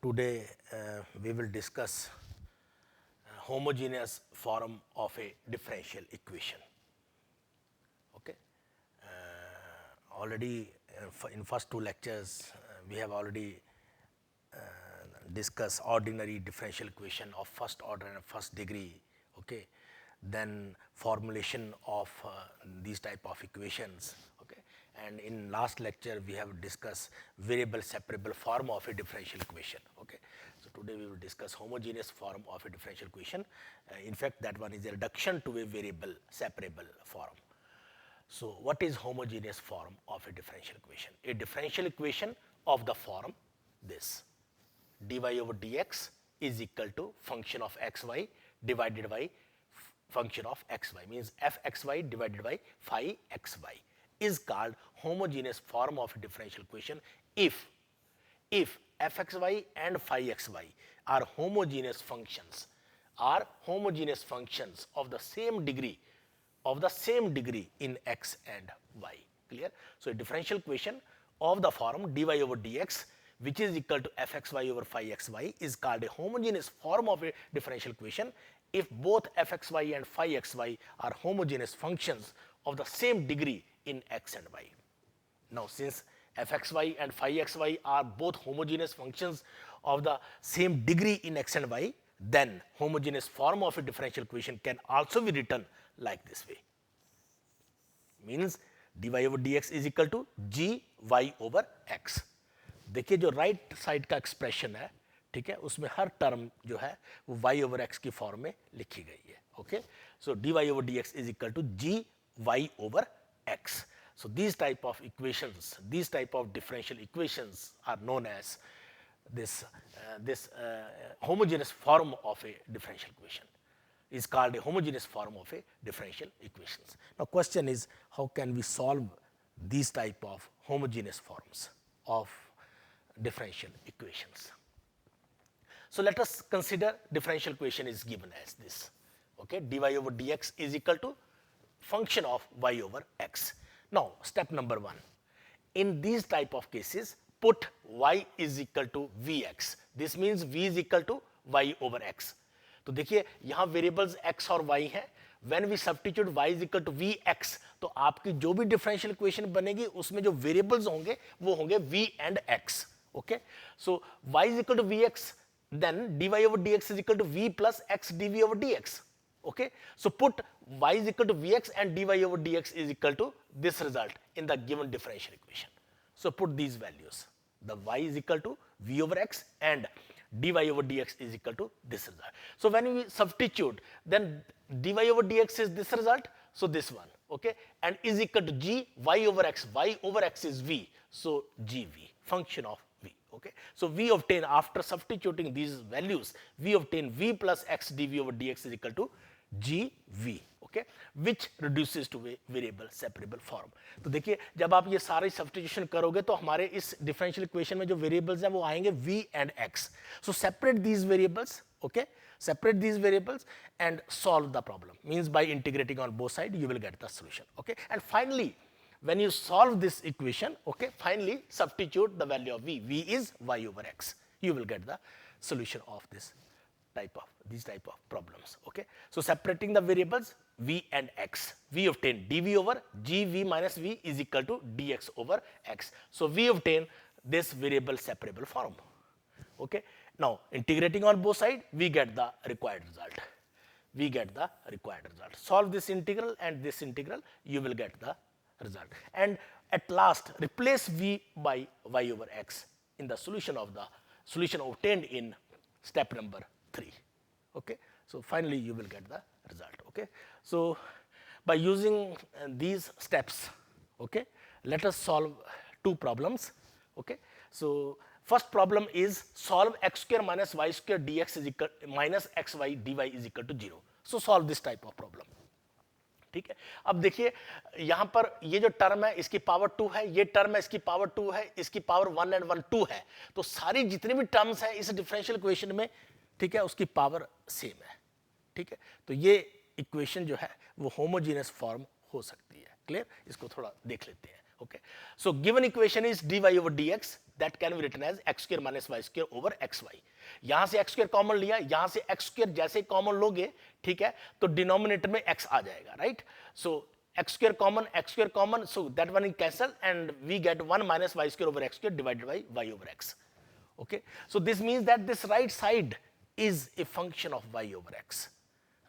Today we will discuss homogeneous form of a differential equation. Okay. Already in first two lectures we have already discussed ordinary differential equation of first order and first degree. Okay. Then formulation of these type of equations. Okay. And in last lecture we have discussed variable separable form of a differential equation. Okay. So today we will discuss homogeneous form of a differential equation. In fact, that one is a reduction to a variable separable form. So what is homogeneous form of a differential equation? A differential equation of the form this: dy over dx is equal to function of xy divided by function of xy, means fxy divided by phi xy is called homogeneous form of a differential equation if fxy and phi xy are homogeneous functions of the same degree in x and y. Clear? So a differential equation of the form dy over dx which is equal to fxy over phi xy is called a homogeneous form of a differential equation if both fxy and phi xy are homogeneous functions of the same degree in x and y. Now, since fxy and phi xy are both homogeneous functions of the same degree in x and y, then homogeneous form of a differential equation can also be written like this way. Means dy over dx is equal to g y over x. देखिए जो right side का expression है, ठीक है, उसमें हर term जो है वो y over x की फॉर्म में लिखी गई है. Okay, so dy over dx is equal to g y over x. So these type of equations, these type of differential equations are known as this homogeneous form of a differential equation is called a homogeneous form of a differential equations. Now question is, how can we solve these type of homogeneous forms of differential equations? So let us consider differential equation is given as this. Okay, dy over dx is equal to function of y over x. Now step number 1, in these type of cases put y is equal to vx. This means v is equal to y over x. तो देखिए यहाँ variables x और y हैं. When we substitute y is equal to vx, तो आपकी जो भी differential equation बनेगी उसमें जो वेरिएबल्स होंगे वो होंगे v and x. Okay, so y is equal to vx, then dy over dx is equal to v plus x dv over dx. Okay, so put y is equal to vx and dy over dx is equal to this result in the given differential equation. So put these values. The y is equal to v over x and dy over dx is equal to this result. So when we substitute, then dy over dx is this result, so this one, okay, and is equal to g y over x. Y over x is v, so gv, function of v. Okay, so we obtain, after substituting these values, we obtain v plus x dv over dx is equal to gv. Okay, which reduces to a variable separable form. तो देखिए जब आप ये सारे substitution करोगे तो हमारे इस डिफरेंशियल इक्वेशन में जो वेरिएबल्स हैं वो आएंगे v and x. So separate these variables. Okay, separate these variables and solve the problem. Means by integrating on both sides you will get the solution. Okay, and finally when you solve this equation, okay, finally substitute the value of v. V is y over x. You will get the solution of these type of problems. Okay, so separating the variables v and x, we obtain dv over gv minus v is equal to dx over x. So we obtain this variable separable form. Okay, now integrating on both sides we get the required result. Solve this integral and this integral, you will get the result. And at last replace v by y over x in the solution obtained in step number 3. Okay, so finally you will get the result. Okay, so by using these steps, okay, let us solve two problems. Okay, so first problem is solve x square minus y square dx is equal minus xy dy is equal to 0. So solve this type of problem. ठीक है, अब देखिए यहाँ पर ये जो term है इसकी पावर 2 है, ये टर्म है इसकी पावर 2 है, इसकी पावर 1 and 1 2 है. तो सारी जितनी भी टर्म्स हैं इस डिफरेंशियल इक्वेशन में, ठीक है, उसकी पावर सेम है. ठीक है, तो ये इक्वेशन जो है वो होमोजेनियस फॉर्म हो सकती है. क्लियर? इसको थोड़ा देख लेते हैं. Okay, so given equation is dy over dx that can be written as x square minus y square over xy. यहां से x square कॉमन लिया, यहां से x square जैसे कॉमन लोगे, ठीक है, तो डिनोमिनेटर में x आ जाएगा, right. So x square common, so that one is cancelled and we get 1 minus y square over x square divided by y over x. Okay, so this means that this right side is a function of y over x.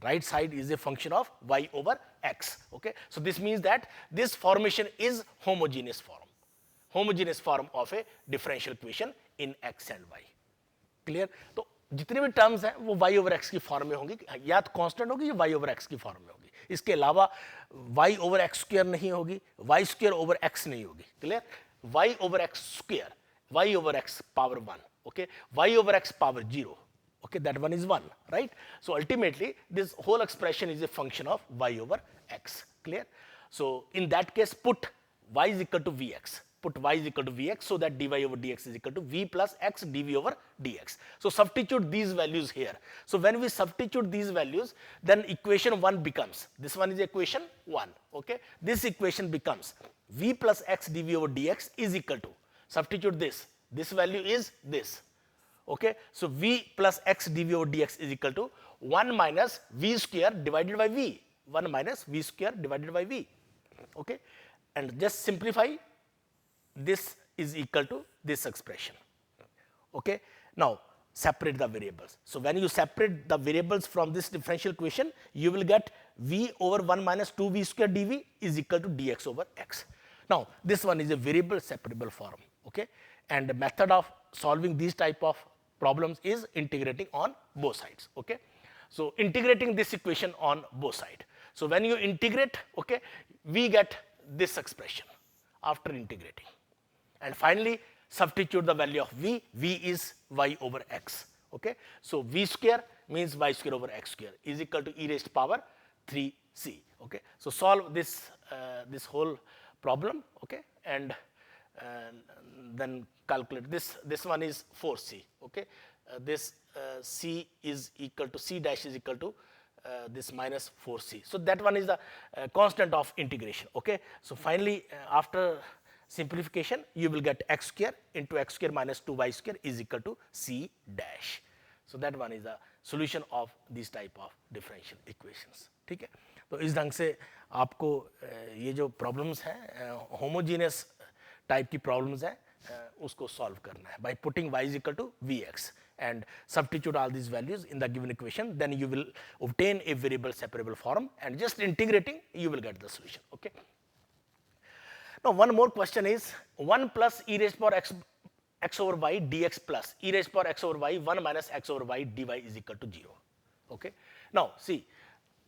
Right side is a function of y over x. Okay, so this means that this formation is homogeneous form of a differential equation in x and y. Clear? तो जितने भी terms हैं वो y over x की form में होंगी, या तो कांस्टेंट होगी या y over x की फॉर्म में होगी. इसके अलावा y over x स्क्वायर नहीं होगी, y स्क्वायर over x नहीं होगी. Clear? y over x square, y over x power 1, okay, y over x power 0, okay, that one is 1, right? So ultimately this whole expression is a function of y over x. Clear? So in that case, put y is equal to vx. Put y is equal to vx, so that dy over dx is equal to v plus x dv over dx. So substitute these values here. So when we substitute these values, then equation 1 becomes, this one is equation 1, okay. This equation becomes v plus x dv over dx is equal to, substitute this value is this, okay. So v plus x dv over dx is equal to 1 minus v square divided by v, 1 minus v square divided by v, okay. And just simplify, this is equal to this expression, okay. Now separate the variables. So when you separate the variables from this differential equation, you will get v over 1 minus 2v square dv is equal to dx over x. Now this one is a variable separable form, okay, and the method of solving these type of problems is integrating on both sides, okay. So integrating this equation on both sides. So when you integrate, okay, we get this expression after integrating. And finally, substitute the value of v is y over x, okay. So v square means y square over x square is equal to e raised to power 3c, okay. So solve this this whole problem, okay, and then calculate this. This one is 4c, okay. This c is equal to, c dash is equal to this minus 4c. So that one is the constant of integration, okay. So finally, after simplification, you will get x square into x square minus 2y square is equal to c dash. So that one is the solution of these type of differential equations. ठीक है, तो इस ढंग से आपको ये जो problems हैं, होमोजीनियस टाइप की प्रॉब्लम्स हैं, उसको सॉल्व करना है by putting y is equal to vx and substitute all these values in the given equation. Then you will obtain a variable separable form, and just integrating you will get the solution, okay. Now one more question is 1 plus e raised power x over y dx plus e raised power x over y 1 minus x over y dy is equal to 0, okay. Now see,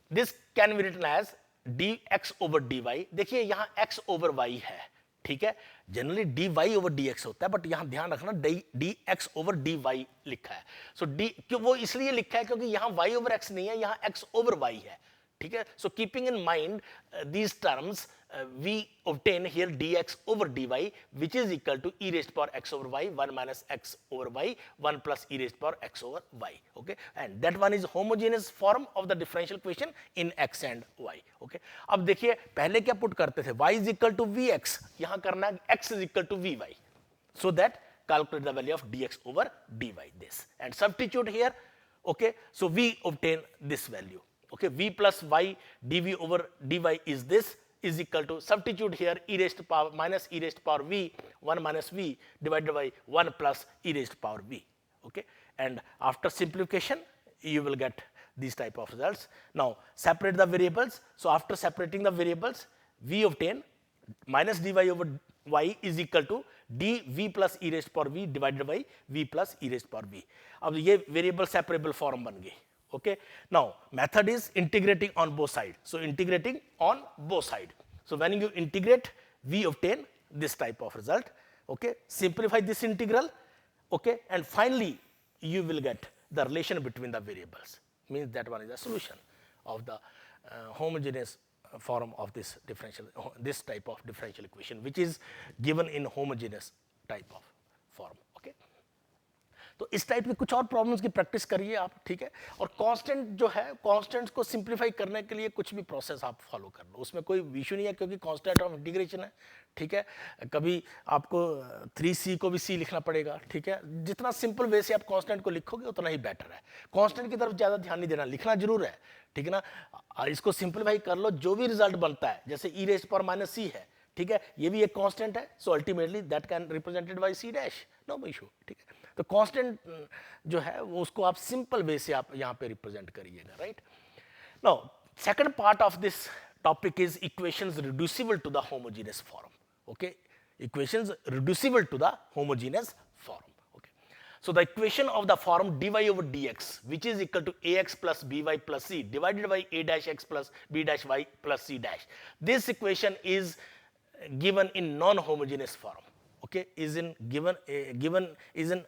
this can be written as dx over dy. देखिए यहाँ x over y है, ठीक है, generally dy over dx होता है, but यहाँ ध्यान रखना dx over dy लिखा है. सो d क्यों वो इसलिए लिखा है क्योंकि यहाँ y over x नहीं है, यहाँ x over y है, ठीक है. So keeping in mind these terms, we obtain here dx over dy, which is equal to e raised power x over y 1 minus x over y 1 plus e raised power x over y, okay. And that one is homogeneous form of the differential equation in x and y, okay. अब देखिए पहले क्या put करते थे, y is equal to vx, यहाँ करना है x is equal to vy, so that calculate the value of dx over dy, this, and substitute here, okay. So we obtain this value, okay. V plus y dv over dy is this, is equal to, substitute here e raised to power minus e raised to power v 1 minus v divided by 1 plus e raised to power v, okay. And after simplification you will get these type of results. Now separate the variables. So after separating the variables, we obtain minus dy over y is equal to dv plus e raised to power v divided by v plus e raised to power v. अब ये variable separable form बन गई, okay. Now method is integrating on both sides. So integrating on both sides. So when you integrate, we obtain this type of result, okay. Simplify this integral, okay, and finally you will get the relation between the variables. Means that one is the solution of the homogeneous form of this differential, this type of differential equation, which is given in homogeneous type of form, okay. तो इस type की कुछ और problems की practice करिए आप, ठीक है। और कांस्टेंट जो है, कांस्टेंट्स को सिंप्लीफाई करने के लिए कुछ भी प्रोसेस आप फॉलो कर लो, उसमें कोई इशू नहीं है, क्योंकि कांस्टेंट ऑफ इंटीग्रेशन है, ठीक है। कभी आपको 3c को भी c लिखना पड़ेगा, ठीक है। जितना सिंपल वे से आप कांस्टेंट को लिखोगे उतना ही बेटर है। कांस्टेंट की तरफ ज़्यादा ध्यान नहीं देना, लिखना जरूर है, ठीक है ना। इसको सिंप्लीफाई कर लो, जो भी रिजल्ट बनता है, जैसे e raised power minus c है, ठीक है, ये भी एक कांस्टेंट है, so ultimately that can represented by c dash, no issue, ठीक है। तो कांस्टेंट जो है वो उसको आप सिंपल वे से आप यहाँ पे रिप्रेजेंट करिएगा, right. Now second part of this topic is equations reducible to the homogeneous form, okay, equations reducible to the homogeneous form, okay. So the equation of the form dy over dx, which is equal to ax plus by plus c divided by a dash x plus b dash y plus c dash. This equation is given in non-homogeneous form, okay, is in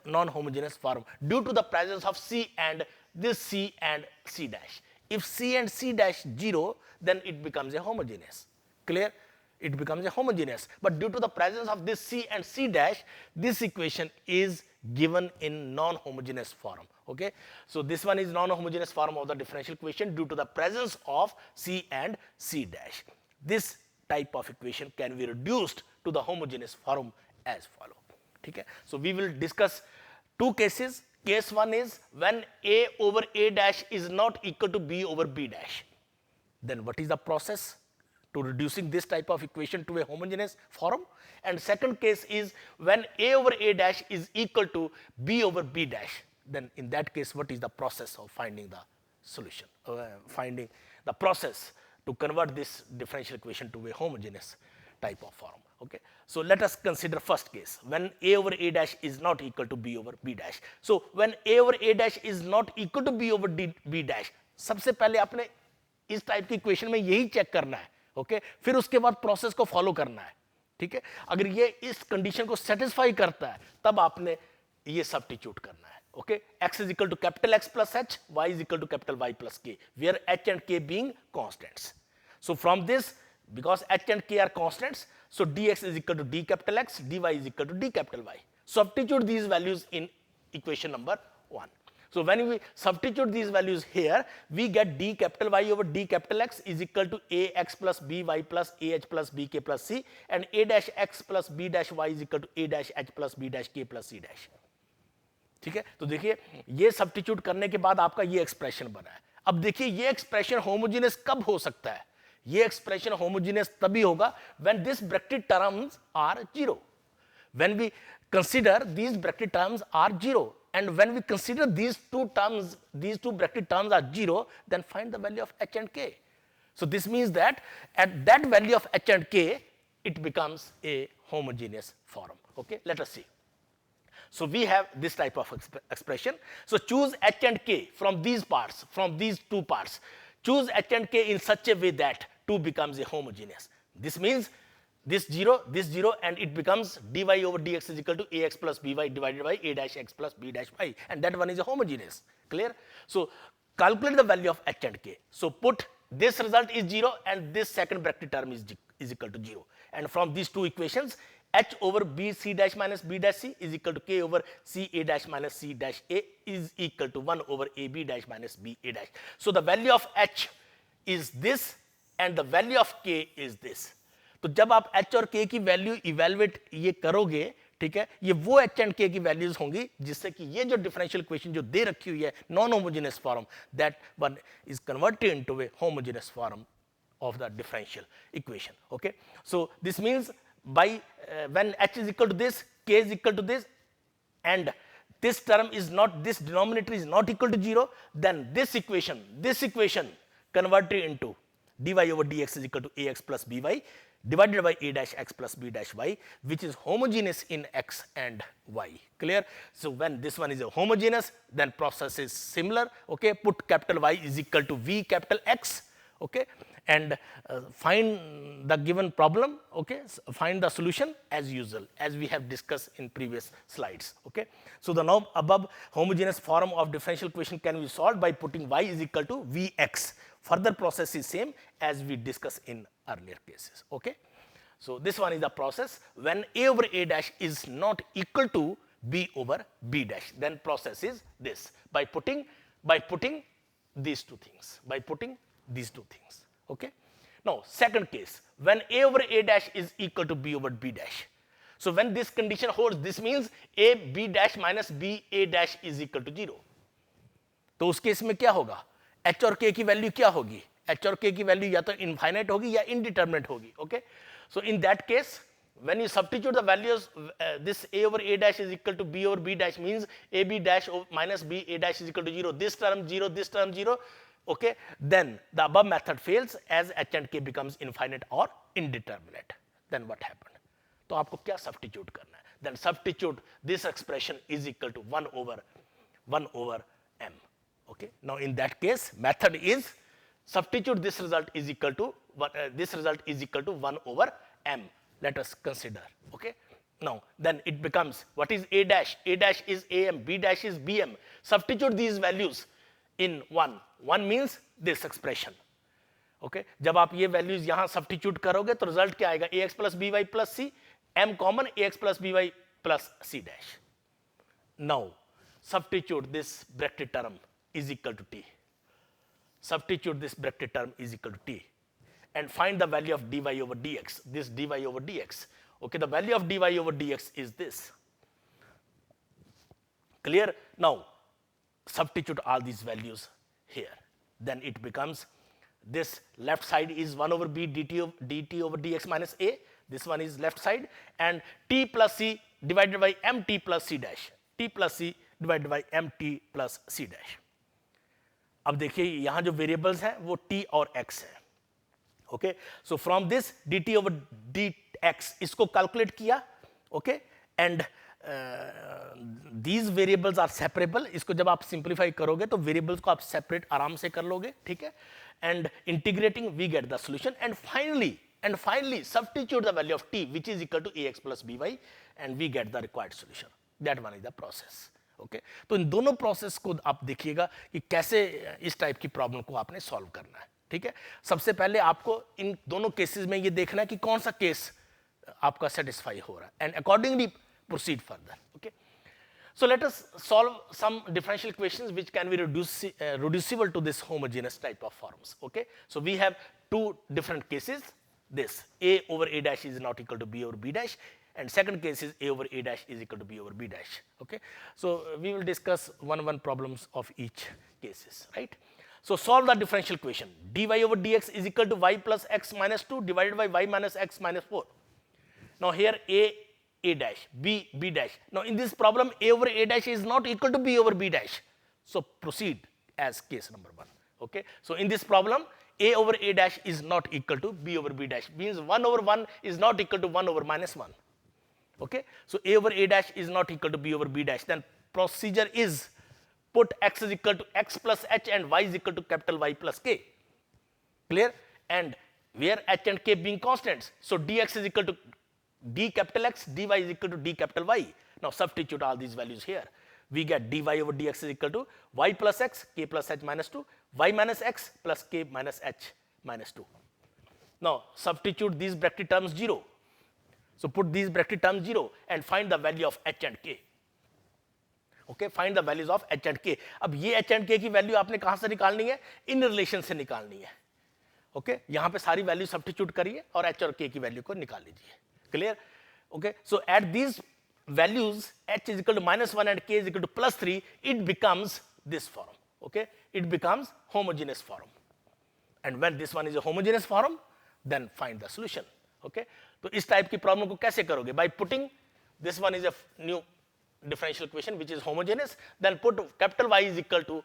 non-homogeneous form due to the presence of c and this c and c dash. If c and c dash 0, then it becomes a homogeneous, clear, it becomes a homogeneous. But due to the presence of this c and c dash, this equation is given in non-homogeneous form, okay. So this one is non-homogeneous form of the differential equation due to the presence of c and c dash. This type of equation can be reduced to the homogeneous form as follow, ठीक है। So we will discuss two cases. Case one is when a over a dash is not equal to b over b dash. Then what is the process to reducing this type of equation to a homogeneous form? And second case is when a over a dash is equal to b over b dash. Then in that case, what is the process of finding the solution, finding the process to convert this differential equation to a homogeneous type of form, okay. So let us consider first case when a over a dash is not equal to b over b dash. So when a over a dash is not equal to b over b dash, सबसे पहले आपने इस type की equation में यही check करना है, okay, फिर उसके बाद प्रोसेस को फॉलो करना है, ठीक है। अगर ये इस कंडीशन को सेटिस्फाई करता है तब आपने ये सब्स्टिट्यूट करना है, okay. x is equal to capital X plus h, y is equal to capital Y plus k, where h and k being constants. So from this, because h and k are constants, so dx is equal to d capital X, dy is equal to d capital Y. Substitute these values in equation number 1. So when we substitute these values here, we get d capital Y over d capital X is equal to ax plus by plus ah plus bk plus c, and a dash x plus b dash y is equal to a dash h plus b dash k plus c dash. ठीक है, तो देखिए ये substitute करने के बाद आपका ये एक्सप्रेशन बना है. अब देखिए ये एक्सप्रेशन होमोजेनियस कब हो सकता है? ये एक्सप्रेशन होमोजेनियस तभी होगा when this bracketed terms are 0. When we consider these bracketed terms are 0, and when we consider these two bracketed terms are 0, then find the value of h and k. So this means that at that value of h and k, it becomes a homogeneous form. Okay, let us see. So we have this type of expression. So choose h and k from these parts, from these two parts. Choose h and k in such a way that 2 becomes a homogeneous. This means this 0, and it becomes dy over dx is equal to ax plus by divided by a dash x plus b dash y, and that one is a homogeneous. Clear? So calculate the value of h and k. So put this result is 0 and this second bracket term is equal to 0. And from these two equations, h over b c dash minus b dash c is equal to k over c a dash minus c dash a is equal to 1 over a b dash minus b a dash. So the value of h is this and the value of k is this. तो जब आप h और k की value evaluate ये करोगे, ठीक है, ये वो h एंड k की वैल्यूज होंगी जिससे कि ये जो डिफरेंशियल इक्वेशन जो दे रखी हुई है non homogeneous form, that one is converted into A homogeneous form of the differential equation. Okay, so this means by when h is equal to this, k is equal to this, and this term is not, this denominator is not equal to 0, then this equation converted into dy over dx is equal to ax plus by divided by a dash x plus b dash y, which is homogeneous in x and y. Clear? So when this one is a homogeneous, then process is similar. Okay, put capital Y is equal to v capital X. Okay, and find the given problem. Okay, so find the solution as usual, as we have discussed in previous slides. Okay, so the now above homogeneous form of differential equation can be solved by putting y is equal to vx. Further process is same as we discussed in earlier cases. Okay, so this one is the process when a over a dash is not equal to b over b dash. Then process is this by putting these two things, okay. Now second case, when a over a dash is equal to b over b dash. So when this condition holds, this means a b dash minus b a dash is equal to 0. तो उस case में क्या होगा, h और k की value क्या होगी, h और k की वैल्यू या तो इनफाइनाइट होगी या इनडिटरमिनेट होगी, okay. So in that case when you substitute the values, this a over a dash is equal to b over b dash means a b dash minus b a dash is equal to 0, this term 0, this term 0, okay. Then the above method fails as h and k becomes infinite or indeterminate. Then what happened? तो आपको क्या substitute करना है? Then substitute this expression is equal to 1 over m, okay. Now in that case method is substitute this result is equal to 1 over m. Let us consider, okay. Now then it becomes, what is a dash? A dash is am, b dash is bm. Substitute these values in 1 means this expression, okay. जब आप ये values यहाँ substitute करोगे तो result क्या आएगा, ax plus by plus c, m common, ax plus by plus c dash. Now substitute this bracketed term is equal to t. Substitute this bracketed term is equal to t and find the value of dy over dx, this dy over dx, okay. The value of dy over dx is this, clear. Now substitute all these values here, then it becomes this left side is 1 over b dt over dx minus a, this one is left side, and t plus c divided by mt plus c dash, t plus c divided by mt plus c dash. अब देखिए यहाँ जो variables हैं वो t और x है, okay. So from this dt over dx इसको calculate किया, okay, and these variables are separable. इसको जब आप सिंप्लीफाई करोगे तो वेरिएबल्स को आप सेपरेट आराम से कर लोगे, ठीक है. And integrating we get the solution, and finally substitute the value of t which is equal to ax plus by and we get the required solution. That one is the process, okay. तो इन दोनों process को आप देखिएगा कि कैसे इस type की problem को आपने सॉल्व करना है, ठीक है. सबसे पहले आपको इन दोनों केसेस में ये देखना है कि कौन सा केस आपका सेटिस्फाई हो रहा है, and accordingly proceed further, okay. So let us solve some differential equations which can be reducible to this homogeneous type of forms, okay. So we have two different cases, this a over a dash is not equal to b over b dash, and second case is a over a dash is equal to b over b dash, okay. So we will discuss one problems of each cases, right. So solve the differential equation, dy over dx is equal to y plus x minus 2 divided by y minus x minus 4. Now here a dash, b dash. Now in this problem a over a dash is not equal to b over b dash. So proceed as case number 1, okay. So in this problem a over a dash is not equal to b over b dash, means 1 over 1 is not equal to 1 over minus 1, okay. So a over a dash is not equal to b over b dash. Then procedure is put x is equal to x plus h and y is equal to capital Y plus k, clear. And where h and k being constants, so dx is equal to d capital X, dy is equal to d capital Y. Now substitute all these values here, we get dy over dx is equal to y plus x, k plus h minus 2, y minus x plus k minus h minus 2. Now substitute these bracket terms 0. So put these bracket terms 0 and find the value of h and k, okay. Find the values of h and k. अब ये h and k की value आपने कहाँ से निकालनी है, in relation से निकालनी है, ओके. यहाँ पे सारी वैल्यू सब्स्टिट्यूट करिए और h और k की वैल्यू को निकाल लीजिए, clear, okay. So at these values h is equal to minus 1 and k is equal to plus 3, it becomes this form, okay. It becomes homogeneous form, and when this one is a homogeneous form then find the solution, okay. तो इस type की problem को कैसे करोगे, by putting this one is a new differential equation which is homogeneous, then put capital Y is equal to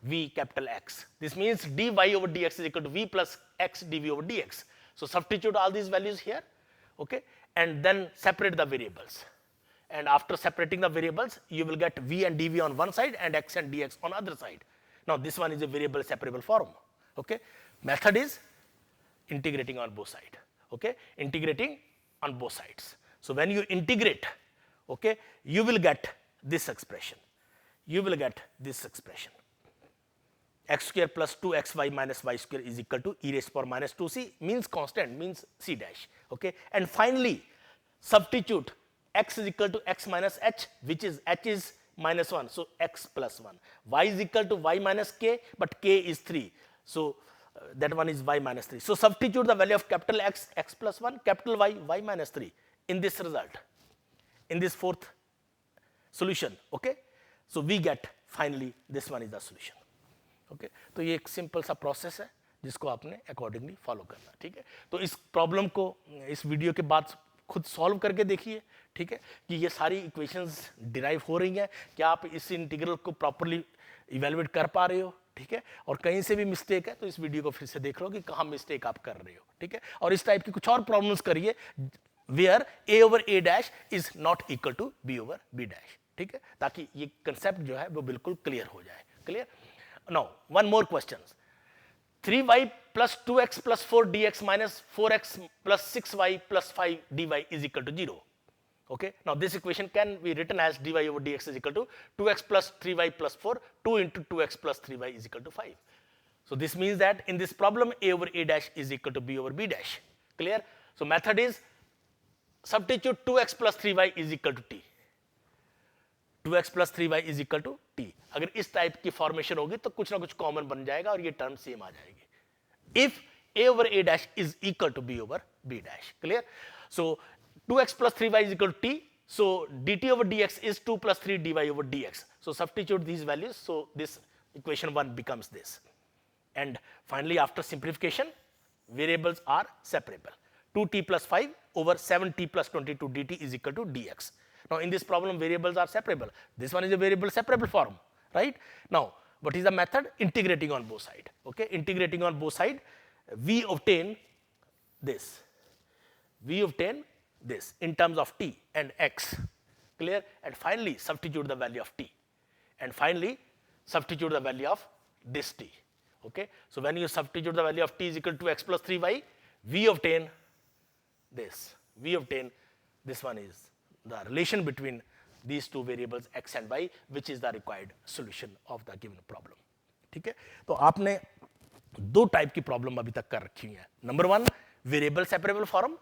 v capital X. This means dy over dx is equal to v plus x dv over dx. So substitute all these values here, okay, and then separate the variables, and after separating the variables you will get v and dv on one side and x and dx on other side. Now this one is a variable separable form, okay. Method is integrating on both sides, okay, integrating on both sides. So when you integrate, okay, you will get this expression, x square plus 2xy minus y square is equal to e raised to power minus 2c, means constant, means c dash, okay. And finally substitute x is equal to x minus h, which is h is minus 1, so x plus 1. Y is equal to y minus k, but k is 3, so that one is y minus 3. So substitute the value of capital X, x plus 1, capital Y, y minus 3 in this result, in this fourth solution. Okay, so we get finally this one is the solution. Okay, तो ये एक simple सा process है जिसको आपने accordingly follow करना. ठीक है, तो इस प्रॉब्लम को इस वीडियो के बाद खुद सॉल्व करके देखिए. ठीक है, कि ये सारी इक्वेशंस डिराइव हो रही हैं, क्या आप इस इंटीग्रल को प्रॉपर्ली इवेलुएट कर पा रहे हो. ठीक है, और कहीं से भी मिस्टेक है तो इस वीडियो को फिर से देख लो कि कहाँ मिस्टेक आप कर रहे हो. ठीक है, और इस टाइप की कुछ और प्रॉब्लम्स करिए where a over a dash is not equal to b over b dash. ठीक है, ताकि ये कंसेप्ट जो है वो बिल्कुल क्लियर हो जाए. Clear. Now one more question. 3y plus 2x plus 4 dx minus 4x plus 6y plus 5 dy is equal to 0. Okay, now this equation can be written as dy over dx is equal to 2x plus 3y plus 4, 2 into 2x plus 3y is equal to 5. So this means that in this problem a over a dash is equal to b over b dash. Clear? So method is substitute 2x plus 3y is equal to t. 2x plus 3y is equal to t. अगर इस type की formation होगी तो कुछ ना कुछ common बन जाएगा और ये टर्म सेम आ जाएगी. If a over a dash is equal to b over b dash. Clear? So 2x plus 3y is equal to t. So dt over dx is 2 plus 3 dy over dx. So substitute these values. So this equation 1 becomes this. And finally, after simplification, variables are separable. 2t plus 5 over 7t plus 22 dt is equal to dx. Now in this problem, variables are separable. This one is a variable separable form, right? Now what is the method? Integrating on both sides. Okay, integrating on both sides, we obtain this. We obtain this in terms of t and x. Clear? And finally substitute the value of t. And finally substitute the value of this t. Okay, so when you substitute the value of t is equal to x plus 3y, we obtain this. We obtain this one is the relation between these two variables x and y, which is the required solution of the given problem. ठीक है, तो आपने दो type की problem अभी तक कर रखी है. Number one, variable separable form,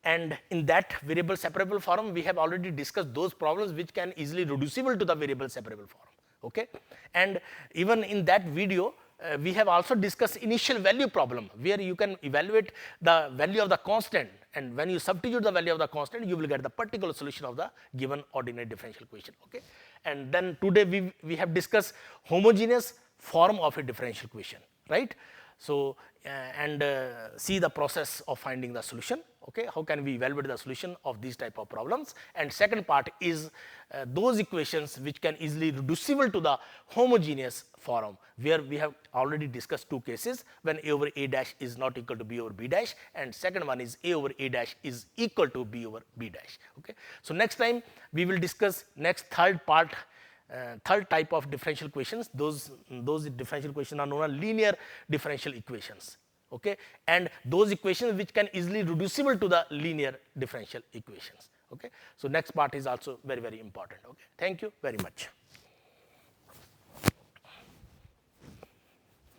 and in that variable separable form we have already discussed those problems which can easily reducible to the variable separable form. Okay, and even in that video we have also discussed initial value problem where you can evaluate the value of the constant, and when you substitute the value of the constant you will get the particular solution of the given ordinary differential equation. Okay, and then today we have discussed homogeneous form of a differential equation, right? So and see the process of finding the solution. Okay, how can we evaluate the solution of these type of problems? And second part is those equations which can easily reducible to the homogeneous form, where we have already discussed two cases when a over a dash is not equal to b over b dash, and second one is a over a dash is equal to b over b dash. Okay, so next time we will discuss next third part. Third type of differential equations, those differential equations are known as linear differential equations. Okay, and those equations which can easily reducible to the linear differential equations. Okay, so next part is also very important. Okay, thank you very much.